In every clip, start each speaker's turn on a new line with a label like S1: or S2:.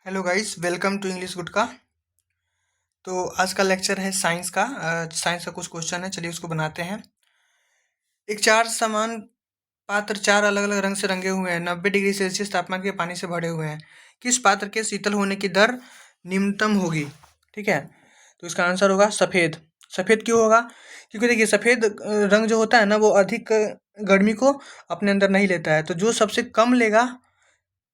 S1: Hello guys, welcome to English Gutka. तो आज का लेक्चर है साइंस का। साइंस का कुछ क्वेश्चन है, चलिए उसको बनाते हैं। एक चार समान पात्र चार अलग अलग रंग से रंगे हुए हैं, 90 डिग्री सेल्सियस तापमान के पानी से भरे हुए हैं। किस पात्र के शीतल होने की दर निम्नतम होगी? ठीक है, तो इसका आंसर होगा सफ़ेद। सफ़ेद क्यों होगा? क्योंकि देखिए, सफ़ेद रंग जो होता है ना, वो अधिक गर्मी को अपने अंदर नहीं लेता है। तो जो सबसे कम लेगा,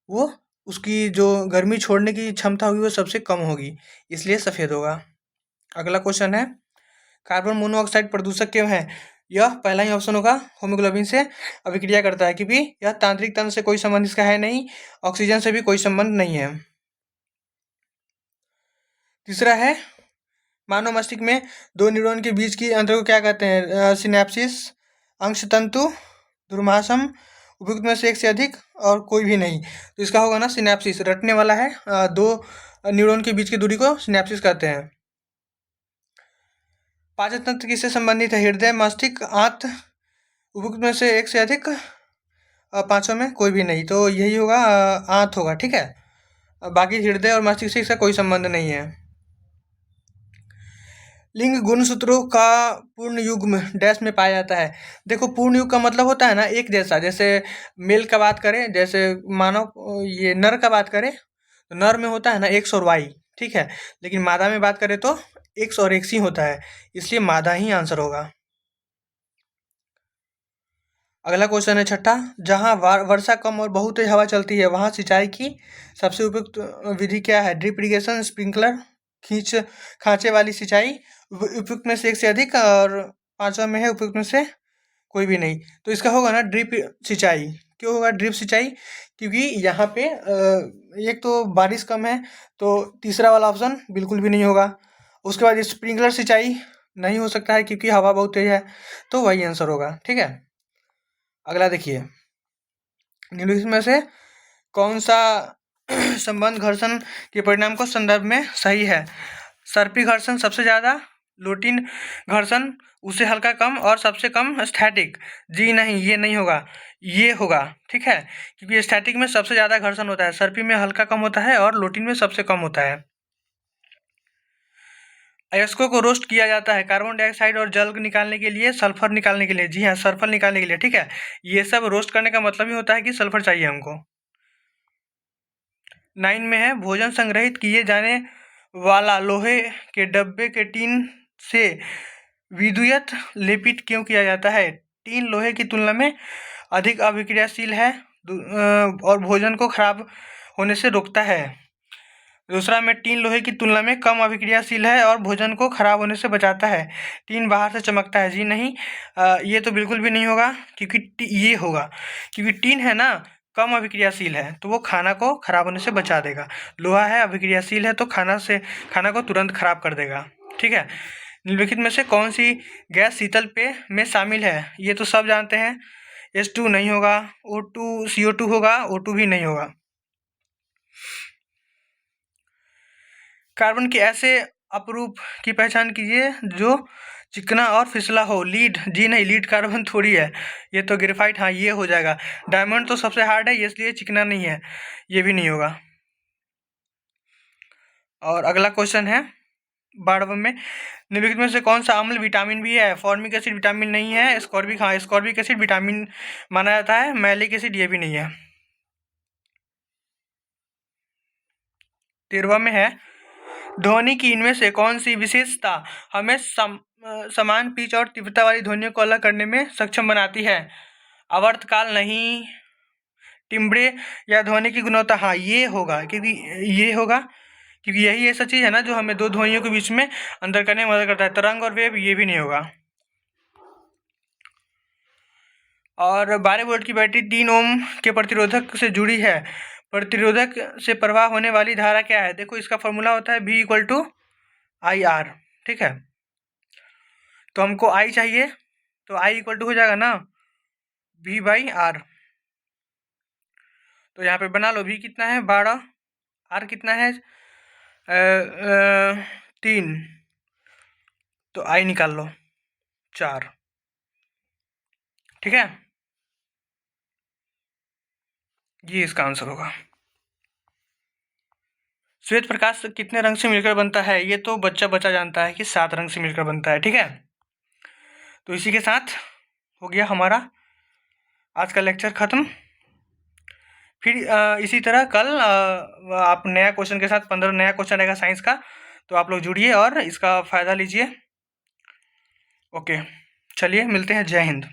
S1: वो उसकी जो गर्मी छोड़ने की क्षमता होगी वो सबसे कम होगी, इसलिए सफ़ेद होगा। अगला क्वेश्चन है, कार्बन मोनोऑक्साइड प्रदूषक क्यों है? यह पहला ही ऑप्शन होगा, हीमोग्लोबिन से अभिक्रिया करता है, क्योंकि यह तांत्रिक तंत्र से कोई संबंध इसका है नहीं, ऑक्सीजन से भी कोई संबंध नहीं है। तीसरा है, मानव मस्तिष्क में दो न्यूरॉन के बीच की अंतर को क्या कहते हैं? सिनेप्सिस, अंशतंतु, ध्रुमासम, उपयुक्त में से एक से अधिक और कोई भी नहीं। तो इसका होगा ना सिनेप्सिस, रटने वाला है। दो न्यूरॉन के बीच की दूरी को सिनेप्सिस कहते हैं। पाचन तंत्र किससे संबंधित है? हृदय, मस्तिष्क, आंत, उपयुक्त में से एक से अधिक, पांचों में कोई भी नहीं। तो यही होगा, आंत होगा। ठीक है, बाकी हृदय और मस्तिष्क से इसका कोई संबंध नहीं है। लिंग गुणसूत्रों का पूर्ण युग्म डैश में पाया जाता है। देखो, पूर्ण युग का मतलब होता है ना एक जैसा। जैसे मेल का बात करें, जैसे मानव ये नर का बात करें तो नर में होता है ना एक्स और वाई, ठीक है। लेकिन मादा में बात करें तो एक्स और एक्स ही होता है, इसलिए मादा ही आंसर होगा। अगला क्वेश्चन है छठा, जहाँ वर्षा कम और बहुत तेज हवा चलती है, वहाँ सिंचाई की सबसे उपयुक्त विधि क्या है? ड्रिप इरिगेशन, स्प्रिंकलर, खींच खांचे वाली सिंचाई, उपयुक्त में से एक से अधिक, और पांचवा में है उपयुक्त में से कोई भी नहीं। तो इसका होगा ना ड्रिप सिंचाई। क्यों होगा ड्रिप सिंचाई? क्योंकि यहाँ पे एक तो बारिश कम है, तो तीसरा वाला ऑप्शन बिल्कुल भी नहीं होगा। उसके बाद स्प्रिंकलर सिंचाई नहीं हो सकता है क्योंकि हवा बहुत तेज है, तो वही आंसर होगा। ठीक है, अगला देखिए, निम्नलिखित में से कौन सा संबंध घर्षण के परिणाम को संदर्भ में सही है? सर्पी घर्षण सबसे ज़्यादा, लोटिन घर्षण उससे हल्का कम, और सबसे कम स्टैटिक। जी नहीं, ये नहीं होगा, ये होगा। ठीक है, क्योंकि स्टैटिक में सबसे ज़्यादा घर्षण होता है, सर्पी में हल्का कम होता है, और लोटिन में सबसे कम होता है। अयस्कों को रोस्ट किया जाता है कार्बन डाइऑक्साइड और जल निकालने के लिए, सल्फर निकालने के लिए। जी हाँ, सल्फर निकालने के लिए। ठीक है, ये सब रोस्ट करने का मतलब ही होता है कि सल्फर चाहिए हमको। 9 में है, भोजन संग्रहित किए जाने वाला लोहे के डब्बे के टीन से विद्युत लेपित क्यों किया जाता है? टीन लोहे की तुलना में अधिक अभिक्रियाशील है, और भोजन को खराब होने से रोकता है। दूसरा में, टीन लोहे की तुलना में कम अभिक्रियाशील है और भोजन को खराब होने से बचाता है। टीन बाहर से चमकता है। जी नहीं, ये तो बिल्कुल भी नहीं होगा, क्योंकि ये होगा, क्योंकि टीन है ना कम अभिक्रियाशील है, तो वो खाना को खराब होने से बचा देगा। लोहा है, अभिक्रियाशील है, तो खाना को तुरंत खराब कर देगा। ठीक है, निम्नलिखित में से कौन सी गैस शीतल पेय में शामिल है? ये तो सब जानते हैं, H2 नहीं होगा, O2 CO2 होगा, O2 भी नहीं होगा। कार्बन के ऐसे अपरूप की पहचान कीजिए जो चिकना और फिसला हो। लीड, जी नहीं, लीड कार्बन थोड़ी है, ये तो ग्रेफाइट। हाँ, ये हो जाएगा। डायमंड तो सबसे हार्ड है, इसलिए चिकना नहीं है, ये भी नहीं होगा। और अगला क्वेश्चन है 12 में, निम्नलिखित में से कौन सा अम्ल विटामिन भी है? फॉर्मिक एसिड विटामिन नहीं है, स्कॉर्बिक, हाँ स्कॉर्बिक एसिड विटामिन माना जाता है, मैलिक एसिड ये भी नहीं है। 13 में है, ध्वनि की इनमें से कौन सी विशेषता हमें समान पिच और तीव्रता वाली ध्वनियों को अलग करने में सक्षम बनाती है? आवर्तकाल नहीं, टिम्ब्रे या ध्वनि की गुणवत्ता। हाँ, ये होगा, क्योंकि ये होगा, क्योंकि यही ऐसा चीज़ है ना जो हमें दो ध्वनियों के बीच में अंतर करने में मदद करता है। तरंग और वेव ये भी नहीं होगा। और 12 वोल्ट की बैटरी 3 ओम के प्रतिरोधक से जुड़ी है। प्रतिरोधक से प्रवाह होने वाली धारा क्या है? देखो, इसका फॉर्मूला होता है V=IR। ठीक है, तो हमको I चाहिए, तो I हो जाएगा ना V/R। तो यहाँ पे बना लो, V कितना है 12, R कितना है 3, तो I निकाल लो 4। ठीक है, ये इसका आंसर होगा। श्वेत प्रकाश कितने रंग से मिलकर बनता है? ये तो बच्चा बच्चा जानता है कि 7 रंग से मिलकर बनता है। ठीक है, तो इसी के साथ हो गया हमारा आज का लेक्चर ख़त्म। फिर इसी तरह कल आप नया क्वेश्चन के साथ 15 नया क्वेश्चन रहेगा साइंस का, तो आप लोग जुड़िए और इसका फ़ायदा लीजिए। ओके, चलिए मिलते हैं। जय हिंद।